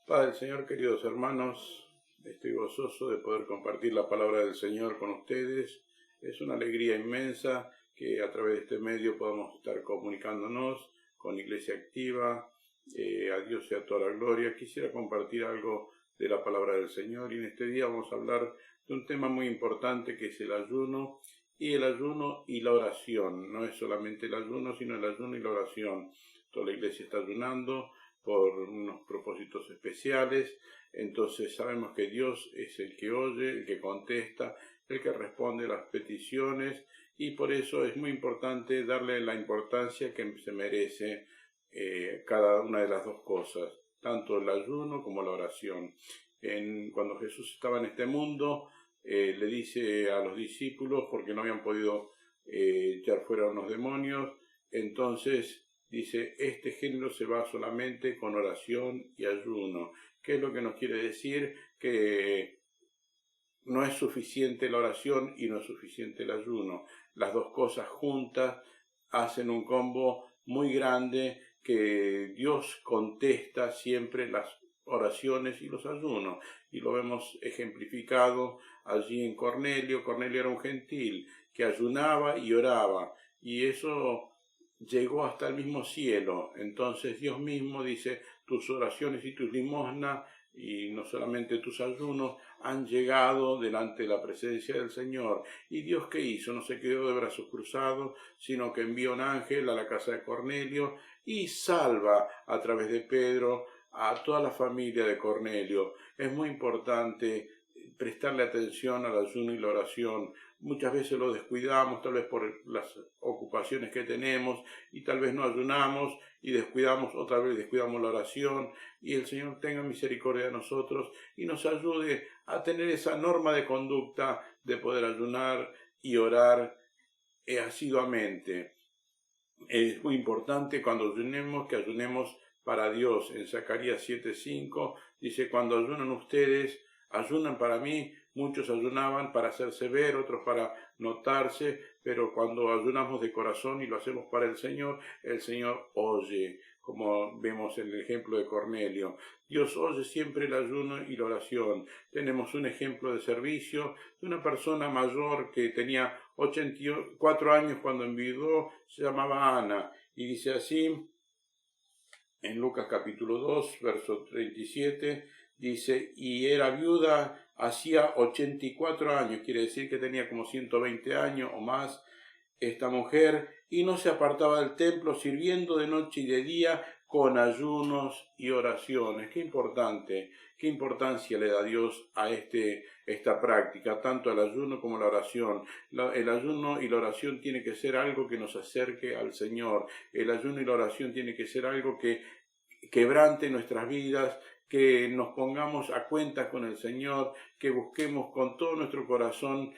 Padre del Señor, queridos hermanos, estoy gozoso de poder compartir la palabra del Señor con ustedes. Es una alegría inmensa que a través de este medio podamos estar comunicándonos con Iglesia Activa. A Dios sea toda la gloria. Quisiera compartir algo de la palabra del Señor y en este día vamos a hablar de un tema muy importante que es el ayuno y la oración. No es solamente el ayuno, sino el ayuno y la oración. Toda la Iglesia está ayunando por unos propósitos especiales. Entonces sabemos que Dios es el que oye, el que contesta, el que responde las peticiones, y por eso es muy importante darle la importancia que se merece cada una de las dos cosas, tanto el ayuno como la oración. Cuando Jesús estaba en este mundo, le dice a los discípulos, porque no habían podido echar fuera unos demonios, entonces dice, este género se va solamente con oración y ayuno. ¿Qué es lo que nos quiere decir? Que no es suficiente la oración y no es suficiente el ayuno. Las dos cosas juntas hacen un combo muy grande que Dios contesta siempre las oraciones y los ayunos. Y lo vemos ejemplificado allí en Cornelio. Cornelio era un gentil que ayunaba y oraba. Y eso llegó hasta el mismo cielo. Entonces Dios mismo dice, tus oraciones y tus limosnas, y no solamente tus ayunos, han llegado delante de la presencia del Señor. ¿Y Dios qué hizo? No se quedó de brazos cruzados, sino que envió un ángel a la casa de Cornelio y salva a través de Pedro a toda la familia de Cornelio. Es muy importante prestarle atención al ayuno y la oración. Muchas veces lo descuidamos, tal vez por las ocupaciones que tenemos, y tal vez no ayunamos y descuidamos, otra vez descuidamos la oración, y el Señor tenga misericordia de nosotros y nos ayude a tener esa norma de conducta de poder ayunar y orar asiduamente. Es muy importante cuando ayunemos que ayunemos para Dios. En Zacarías 7:5 dice, cuando ayunan ustedes, ayunan para mí. Muchos ayunaban para hacerse ver, otros para notarse, pero cuando ayunamos de corazón y lo hacemos para el Señor oye, como vemos en el ejemplo de Cornelio. Dios oye siempre el ayuno y la oración. Tenemos un ejemplo de servicio de una persona mayor que tenía 84 años cuando enviudó, se llamaba Ana, y dice así, en Lucas capítulo 2, verso 37, dice, y era viuda hacía 84 años, quiere decir que tenía como 120 años o más esta mujer, y no se apartaba del templo, sirviendo de noche y de día con ayunos y oraciones. Qué importancia le da Dios a esta práctica, tanto el ayuno como la oración. El ayuno y la oración tiene que ser algo que nos acerque al Señor. El ayuno y la oración tiene que ser algo que quebrante nuestras vidas, que nos pongamos a cuentas con el Señor, que busquemos con todo nuestro corazón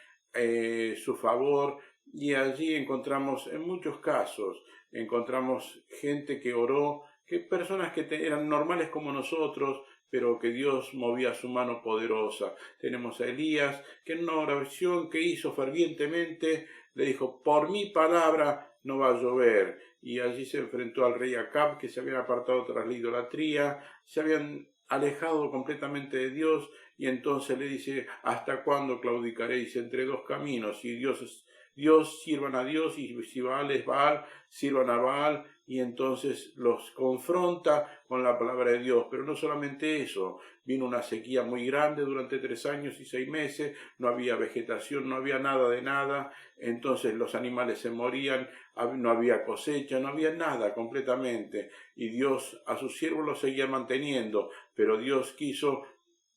su favor. Y allí encontramos, en muchos casos, encontramos gente que oró, que personas que eran normales como nosotros, pero que Dios movía su mano poderosa. Tenemos a Elías, que en una oración que hizo fervientemente, le dijo, por mi palabra no va a llover. Y allí se enfrentó al rey Acab, que se habían apartado tras la idolatría, se habían alejado completamente de Dios, y entonces le dice, ¿hasta cuándo claudicaréis entre dos caminos? Si Dios sirvan a Dios, y si Baal es Baal, sirvan a Baal, y entonces los confronta con la palabra de Dios. Pero no solamente eso, vino una sequía muy grande durante 3 años y 6 meses, no había vegetación, no había nada de nada, entonces los animales se morían, no había cosecha, no había nada completamente, y Dios a sus siervos los seguía manteniendo, pero Dios quiso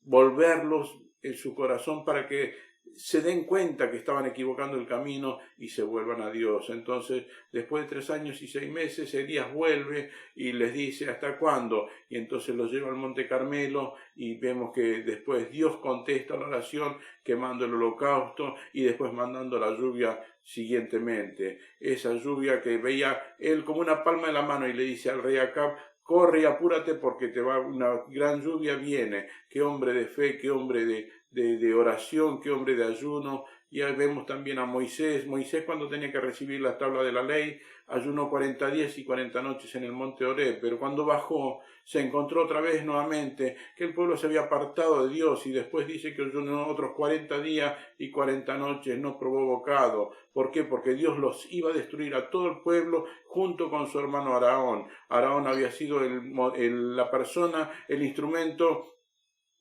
volverlos en su corazón para que se den cuenta que estaban equivocando el camino y se vuelvan a Dios. Entonces, después de 3 años y 6 meses, Elías vuelve y les dice, ¿hasta cuándo? Y entonces los lleva al Monte Carmelo, y vemos que después Dios contesta la oración quemando el holocausto y después mandando la lluvia siguientemente. Esa lluvia que veía él como una palma de la mano, y le dice al rey Acab, corre y apúrate porque una gran lluvia viene. Qué hombre de fe, qué hombre de oración, qué hombre de ayuno, Y ahí vemos también a Moisés. Moisés, cuando tenía que recibir la tabla de la ley, ayunó 40 días y 40 noches en el monte Horeb, pero cuando bajó se encontró otra vez nuevamente que el pueblo se había apartado de Dios, y después dice que ayunó otros 40 días y 40 noches, no probó bocado. ¿Por qué? Porque Dios los iba a destruir a todo el pueblo junto con su hermano Aarón. Aarón había sido la persona, el instrumento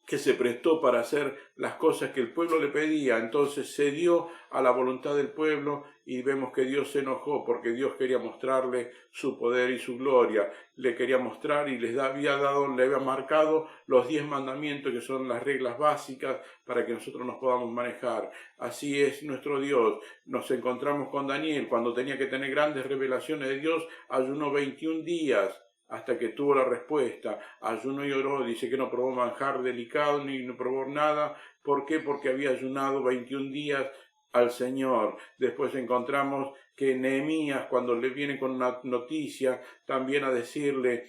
que se prestó para hacer las cosas que el pueblo le pedía. Entonces se dio a la voluntad del pueblo, y vemos que Dios se enojó porque Dios quería mostrarle su poder y su gloria. Le quería mostrar, y le había marcado los 10 mandamientos, que son las reglas básicas para que nosotros nos podamos manejar. Así es nuestro Dios. Nos encontramos con Daniel cuando tenía que tener grandes revelaciones de Dios. Ayunó 21 días hasta que tuvo la respuesta. Ayunó y oró. Dice que no probó manjar delicado ni no probó nada. ¿Por qué? Porque había ayunado 21 días al Señor. Después encontramos que Nehemías, cuando le viene con una noticia, también a decirle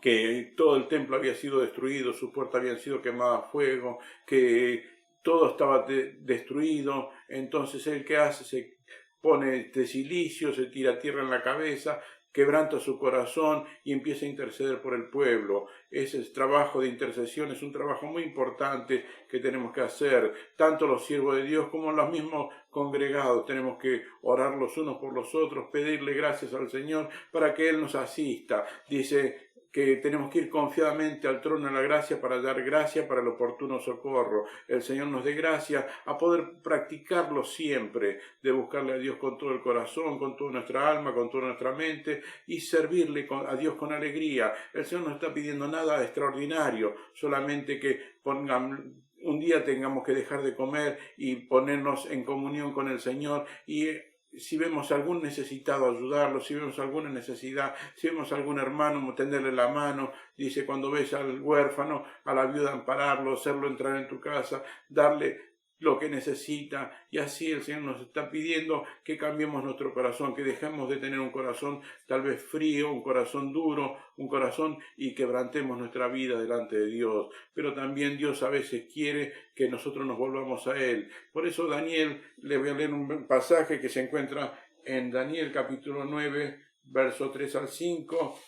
que todo el templo había sido destruido, sus puertas habían sido quemadas a fuego, que todo estaba destruido. Entonces él, ¿qué hace? Se pone de silicio, se tira tierra en la cabeza, quebranta su corazón y empieza a interceder por el pueblo. Ese trabajo de intercesión es un trabajo muy importante que tenemos que hacer, tanto los siervos de Dios como los mismos congregados. Tenemos que orar los unos por los otros, pedirle gracias al Señor para que Él nos asista. Dice que tenemos que ir confiadamente al trono de la gracia para dar gracia para el oportuno socorro. El Señor nos dé gracia a poder practicarlo siempre, de buscarle a Dios con todo el corazón, con toda nuestra alma, con toda nuestra mente, y servirle a Dios con alegría. El Señor no está pidiendo nada extraordinario, solamente que un día tengamos que dejar de comer y ponernos en comunión con el Señor, y si vemos algún necesitado, ayudarlo. Si vemos alguna necesidad, si vemos algún hermano, tenderle la mano. Dice, cuando ves al huérfano, a la viuda, ampararlo, hacerlo entrar en tu casa, darle lo que necesita. Y así el Señor nos está pidiendo que cambiemos nuestro corazón, que dejemos de tener un corazón tal vez frío, un corazón duro, un corazón, y quebrantemos nuestra vida delante de Dios. Pero también Dios a veces quiere que nosotros nos volvamos a Él. Por eso Daniel, le voy a leer un pasaje que se encuentra en Daniel capítulo 9, verso 3 al 5,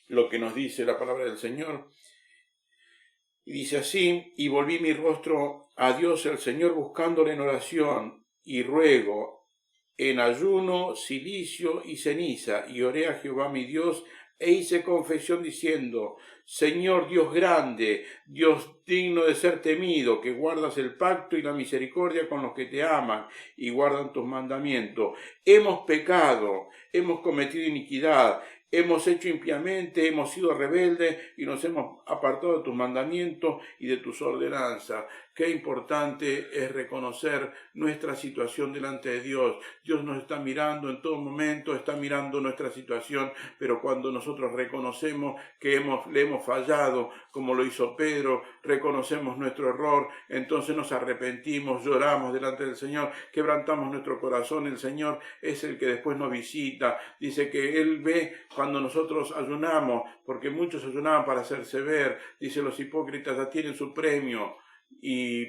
lo que nos dice la palabra del Señor. Y dice así: y volví mi rostro a Dios el Señor, buscándole en oración y ruego, en ayuno, cilicio y ceniza, y oré a Jehová mi Dios, e hice confesión diciendo: Señor Dios grande, Dios digno de ser temido, que guardas el pacto y la misericordia con los que te aman y guardan tus mandamientos. Hemos pecado, hemos cometido iniquidad, hemos hecho impíamente, hemos sido rebeldes y nos hemos apartado de tus mandamientos y de tus ordenanzas. Qué importante es reconocer nuestra situación delante de Dios. Dios nos está mirando en todo momento, está mirando nuestra situación, pero cuando nosotros reconocemos que le hemos fallado, como lo hizo Pedro, reconocemos nuestro error, entonces nos arrepentimos, lloramos delante del Señor, quebrantamos nuestro corazón. El Señor es el que después nos visita. Dice que Él ve cuando nosotros ayunamos, porque muchos ayunaban para hacerse ver. Dice, los hipócritas ya tienen su premio.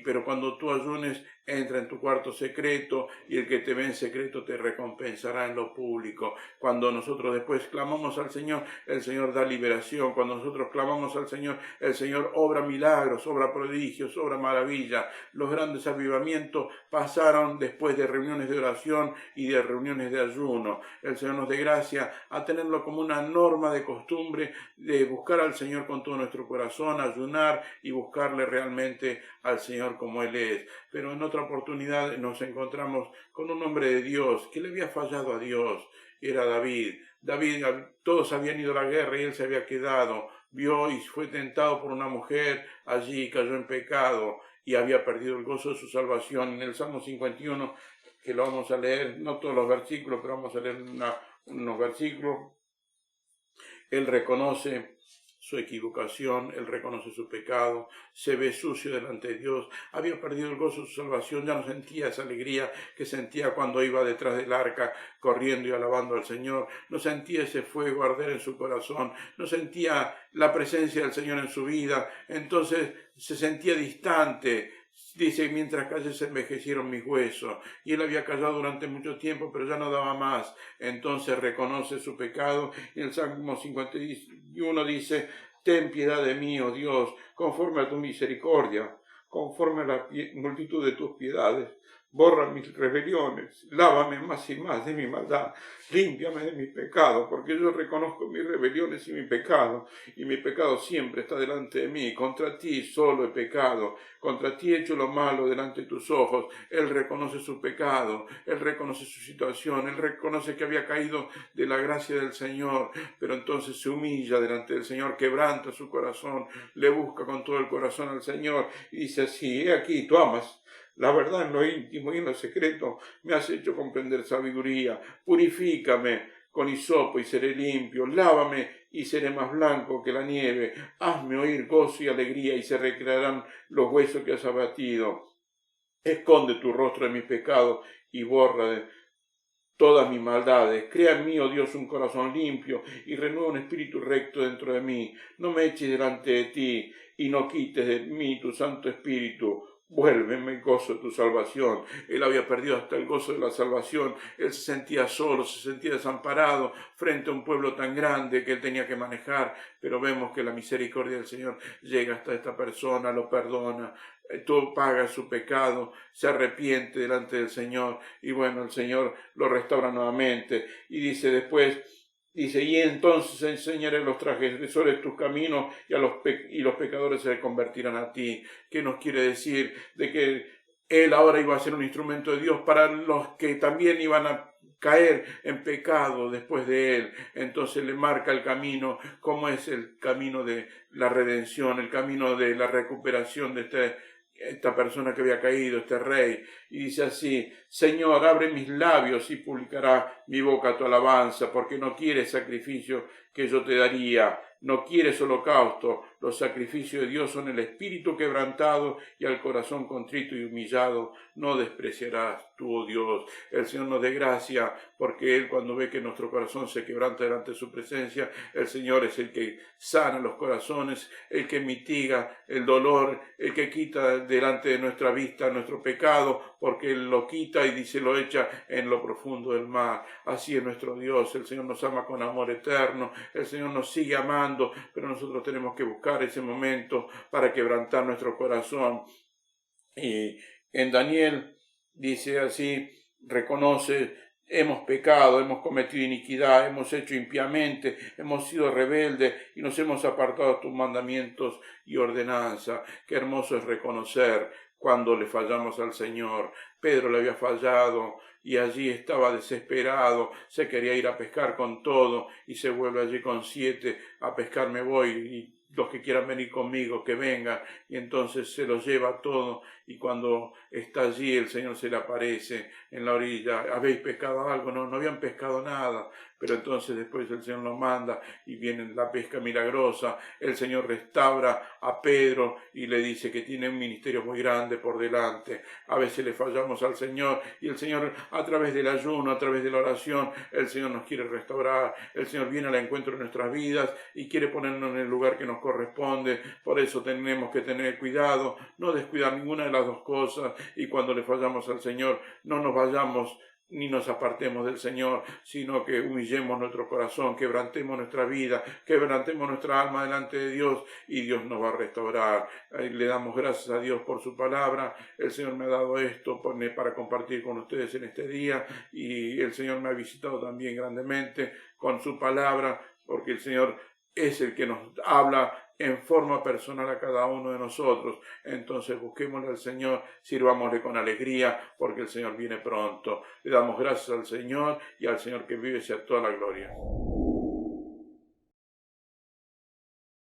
Pero cuando tú ayunes, entra en tu cuarto secreto, y el que te ve en secreto te recompensará en lo público. Cuando nosotros después clamamos al Señor, el Señor da liberación. Cuando nosotros clamamos al Señor, el Señor obra milagros, obra prodigios, obra maravillas. Los grandes avivamientos pasaron después de reuniones de oración y de reuniones de ayuno. El Señor nos dé gracia a tenerlo como una norma de costumbre, de buscar al Señor con todo nuestro corazón, ayunar y buscarle realmente al Señor como Él es. Pero en otra oportunidad nos encontramos con un hombre de Dios que le había fallado a Dios. Era David. Todos habían ido a la guerra y él se había quedado. Vio y fue tentado por una mujer, allí cayó en pecado y había perdido el gozo de su salvación. En el Salmo 51, que lo vamos a leer, no todos los versículos, pero vamos a leer unos versículos, él reconoce su equivocación, él reconoce su pecado, se ve sucio delante de Dios, había perdido el gozo de su salvación, ya no sentía esa alegría que sentía cuando iba detrás del arca corriendo y alabando al Señor, no sentía ese fuego arder en su corazón, no sentía la presencia del Señor en su vida. Entonces se sentía distante, Dice, mientras callé se envejecieron mis huesos. Y él había callado durante mucho tiempo, pero ya no daba más. Entonces reconoce su pecado. Y el Salmo 51 dice, ten piedad de mí, oh Dios, conforme a tu misericordia, conforme a la multitud de tus piedades. Borra mis rebeliones, lávame más y más de mi maldad, límpiame de mis pecados, porque yo reconozco mis rebeliones y mi pecado siempre está delante de mí. Contra ti solo he pecado, contra ti he hecho lo malo delante de tus ojos. Él reconoce su pecado, él reconoce su situación, él reconoce que había caído de la gracia del Señor, pero entonces se humilla delante del Señor, quebranta su corazón, le busca con todo el corazón al Señor y dice así, he aquí, tú amas la verdad en lo íntimo y en lo secreto, me has hecho comprender sabiduría, purifícame con hisopo y seré limpio, lávame y seré más blanco que la nieve, hazme oír gozo y alegría y se recrearán los huesos que has abatido. Esconde tu rostro de mis pecados y borra de todas mis maldades. Crea en mí, oh Dios, un corazón limpio y renueva un espíritu recto dentro de mí. No me eches delante de ti y no quites de mí tu Santo Espíritu. Vuélveme el gozo de tu salvación. Él había perdido hasta el gozo de la salvación. Él se sentía solo, se sentía desamparado frente a un pueblo tan grande que él tenía que manejar. Pero vemos que la misericordia del Señor llega hasta esta persona, lo perdona, todo paga su pecado, se arrepiente delante del Señor y bueno, el Señor lo restaura nuevamente y dice después, dice, y entonces enseñaré a los transgresores tus caminos y los pecadores se convertirán a ti. ¿Qué nos quiere decir? De que él ahora iba a ser un instrumento de Dios para los que también iban a caer en pecado después de él. Entonces le marca el camino, cómo es el camino de la redención, el camino de la recuperación de esta persona que había caído, este rey, y dice así, Señor, abre mis labios y publicará mi boca tu alabanza, porque no quieres sacrificio que yo te daría, no quieres holocausto. Los sacrificios de Dios son el espíritu quebrantado y al corazón contrito y humillado no despreciarás tú, oh Dios. El Señor nos dé gracia, porque Él cuando ve que nuestro corazón se quebranta delante de su presencia, el Señor es el que sana los corazones, el que mitiga el dolor, el que quita delante de nuestra vista nuestro pecado, porque Él lo quita y dice lo echa en lo profundo del mar. Así es nuestro Dios. El Señor nos ama con amor eterno, el Señor nos sigue amando, pero nosotros tenemos que buscar ese momento para quebrantar nuestro corazón. Y en Daniel dice así, reconoce, hemos pecado, hemos cometido iniquidad, hemos hecho impiamente, hemos sido rebeldes y nos hemos apartado de tus mandamientos y ordenanza. Qué hermoso es reconocer cuando le fallamos al Señor. Pedro le había fallado y allí estaba desesperado, se quería ir a pescar con todo y se vuelve allí con 7, a pescar me voy y los que quieran venir conmigo, que vengan, y entonces se los lleva todo, y cuando está allí el Señor se le aparece en la orilla, ¿habéis pescado algo? No, no habían pescado nada, pero entonces después el Señor los manda y viene la pesca milagrosa, el Señor restaura a Pedro y le dice que tiene un ministerio muy grande por delante. A veces le fallamos al Señor y el Señor a través del ayuno, a través de la oración, el Señor nos quiere restaurar, el Señor viene al encuentro de nuestras vidas y quiere ponernos en el lugar que nos corresponde. Por eso tenemos que tener cuidado, no descuidar ninguna de las dos cosas, y cuando le fallamos al Señor no nos vayamos ni nos apartemos del Señor, sino que humillemos nuestro corazón, quebrantemos nuestra vida, quebrantemos nuestra alma delante de Dios y Dios nos va a restaurar. Le damos gracias a Dios por su palabra. El Señor me ha dado esto para compartir con ustedes en este día y el Señor me ha visitado también grandemente con su palabra, porque el Señor es el que nos habla en forma personal a cada uno de nosotros. Entonces busquémosle al Señor, sirvámosle con alegría, porque el Señor viene pronto. Le damos gracias al Señor y al Señor que vive sea toda la gloria.